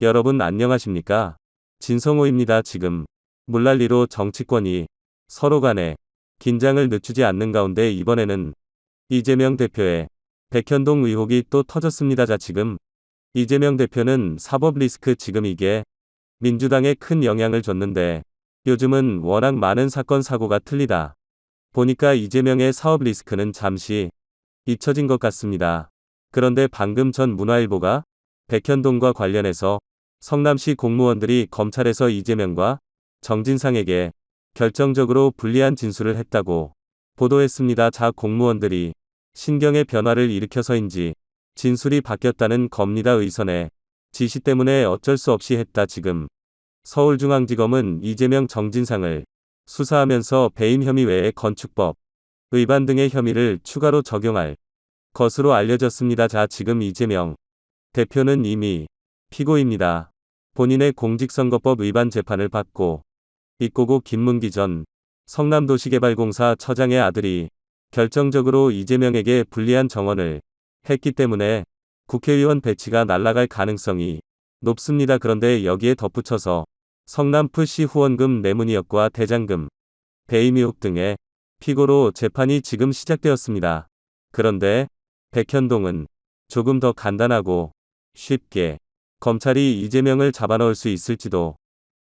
여러분 안녕하십니까? 진성호입니다. 지금 물난리로 정치권이 서로 간에 긴장을 늦추지 않는 가운데 이번에는 이재명 대표의 백현동 의혹이 또 터졌습니다. 자, 지금 이재명 대표는 사법 리스크, 지금 이게 민주당에 큰 영향을 줬는데 요즘은 워낙 많은 사건 사고가 틀리다 보니까 이재명의 사업 리스크는 잠시 잊혀진 것 같습니다. 그런데 방금 전 문화일보가 백현동과 관련해서 성남시 공무원들이 검찰에서 이재명과 정진상에게 결정적으로 불리한 진술을 했다고 보도했습니다. 자, 공무원들이 신경의 변화를 일으켜서인지 진술이 바뀌었다는 겁니다. 의선의 지시 때문에 어쩔 수 없이 했다. 지금 서울중앙지검은 이재명, 정진상을 수사하면서 배임 혐의 외에 건축법 위반 등의 혐의를 추가로 적용할 것으로 알려졌습니다. 자, 지금 이재명 대표는 이미 피고입니다. 본인의 공직선거법 위반 재판을 받고 있고 김문기 전 성남도시개발공사 처장의 아들이 결정적으로 이재명에게 불리한 정언을 했기 때문에 국회의원 배치가 날아갈 가능성이 높습니다. 그런데 여기에 덧붙여서 성남FC 후원금 뇌물 의혹과 대장금 배임 의혹 등의 피고로 재판이 지금 시작되었습니다. 그런데 백현동은 조금 더 간단하고 쉽게 검찰이 이재명을 잡아넣을 수 있을지도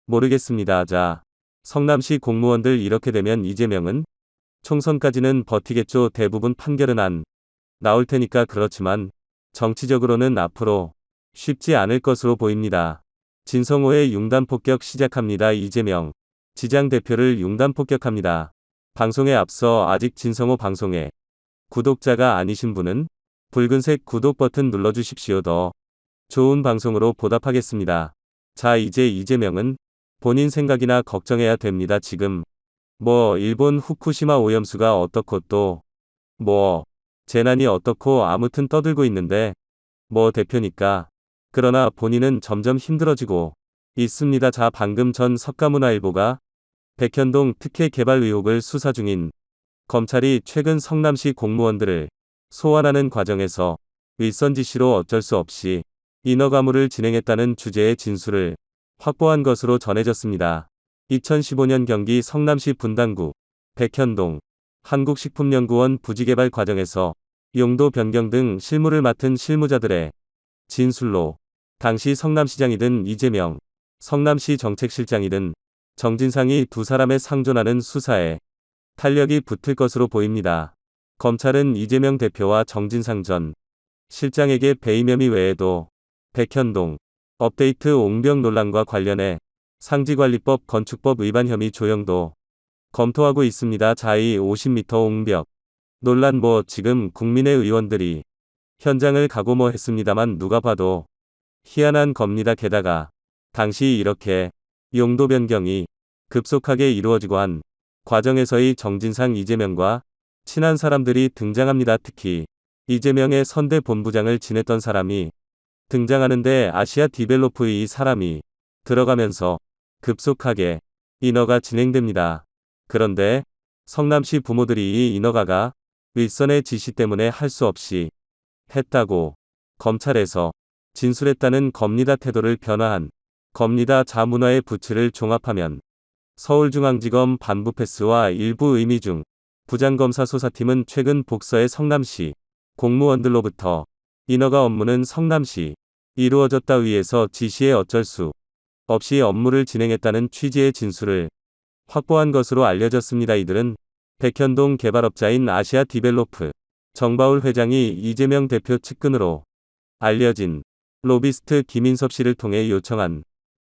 모르겠습니다. 자, 성남시 공무원들 이렇게 되면 이재명은 총선까지는 버티겠죠. 대부분 판결은 안 나올 테니까. 그렇지만 정치적으로는 앞으로 쉽지 않을 것으로 보입니다. 진성호의 융단폭격 시작합니다. 이재명 지장 대표를 융단폭격합니다. 방송에 앞서 아직 진성호 방송에 구독자가 아니신 분은 붉은색 구독 버튼 눌러주십시오. 더 좋은 방송으로 보답하겠습니다. 자, 이제 이재명은 본인 생각이나 걱정해야 됩니다. 지금 일본 후쿠시마 오염수가 어떻고 또 재난이 어떻고 아무튼 떠들고 있는데 대표니까. 그러나 본인은 점점 힘들어지고 있습니다. 자, 방금 전 석가문화일보가 백현동 특혜 개발 의혹을 수사 중인 검찰이 최근 성남시 공무원들을 소환하는 과정에서 윗선 지시로 어쩔 수 없이 인허 가물을 진행했다는 주제의 진술을 확보한 것으로 전해졌습니다. 2015년 경기 성남시 분당구 백현동 한국식품연구원 부지개발 과정에서 용도 변경 등 실무를 맡은 실무자들의 진술로 당시 성남시장이든 이재명 성남시 정책실장이든 정진상이 두 사람의 상존하는 수사에 탄력이 붙을 것으로 보입니다. 검찰은 이재명 대표와 정진상 전 실장에게 배임 혐의 외에도 백현동 업데이트 옹벽 논란과 관련해 상지관리법 건축법 위반 혐의 조형도 검토하고 있습니다. 자, 이 50m 옹벽 논란 지금 국민의 의원들이 현장을 가고 했습니다만 누가 봐도 희한한 겁니다. 게다가 당시 이렇게 용도 변경이 급속하게 이루어지고 한 과정에서의 정진상 이재명과 친한 사람들이 등장합니다. 특히 이재명의 선대 본부장을 지냈던 사람이 등장하는데 아시아 디벨로프의 이 사람이 들어가면서 급속하게 인허가 진행됩니다. 그런데 성남시 부모들이 이 인허가가 윗선의 지시 때문에 할 수 없이 했다고 검찰에서 진술했다는 겁니다. 태도를 변화한 겁니다. 자, 문화의 부츠를 종합하면 서울중앙지검 반부 패스와 일부 의미 중 부장검사 소사팀은 최근 복서의 성남시 공무원들로부터 인허가 업무는 성남시 이루어졌다 위에서 지시에 어쩔 수 없이 업무를 진행했다는 취지의 진술을 확보한 것으로 알려졌습니다. 이들은 백현동 개발업자인 아시아 디벨로프 정바울 회장이 이재명 대표 측근으로 알려진 로비스트 김인섭 씨를 통해 요청한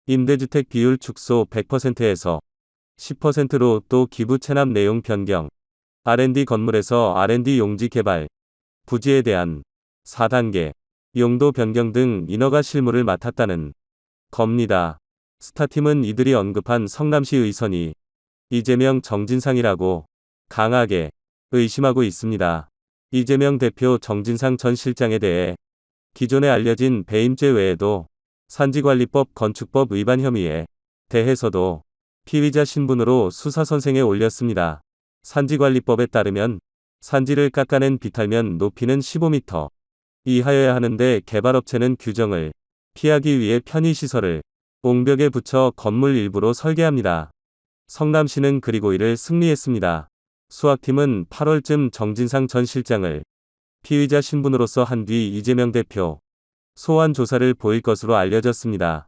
임대주택 비율 축소 100%에서 10%로 또 기부 체납 내용 변경, R&D 건물에서 R&D 용지 개발, 부지에 대한 4단계 용도 변경 등 인허가 실무를 맡았다는 겁니다. 스타팀은 이들이 언급한 성남시 의선이 이재명 정진상이라고 강하게 의심하고 있습니다. 이재명 대표 정진상 전 실장에 대해 기존에 알려진 배임죄 외에도 산지관리법 건축법 위반 혐의에 대해서도 피의자 신분으로 수사 선생에 올렸습니다. 산지관리법에 따르면 산지를 깎아낸 비탈면 높이는 15m 이하여야 하는데 개발업체는 규정을 피하기 위해 편의시설을 옹벽에 붙여 건물 일부로 설계합니다. 성남시는 그리고 이를 승리했습니다. 수학팀은 8월쯤 정진상 전 실장을 피의자 신분으로서 한 뒤 이재명 대표 소환 조사를 보일 것으로 알려졌습니다.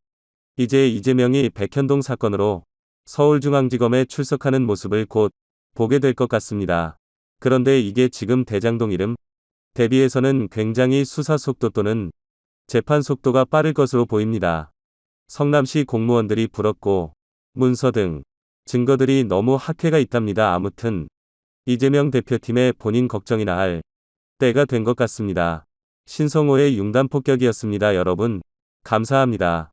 이제 이재명이 백현동 사건으로 서울중앙지검에 출석하는 모습을 곧 보게 될 것 같습니다. 그런데 이게 지금 대장동 이름 대비해서는 굉장히 수사 속도 또는 재판 속도가 빠를 것으로 보입니다. 성남시 공무원들이 불었고 문서 등 증거들이 너무 학회가 있답니다. 아무튼 이재명 대표팀의 본인 걱정이나 할 때가 된 것 같습니다. 신성호의 융단 폭격이었습니다. 여러분, 감사합니다.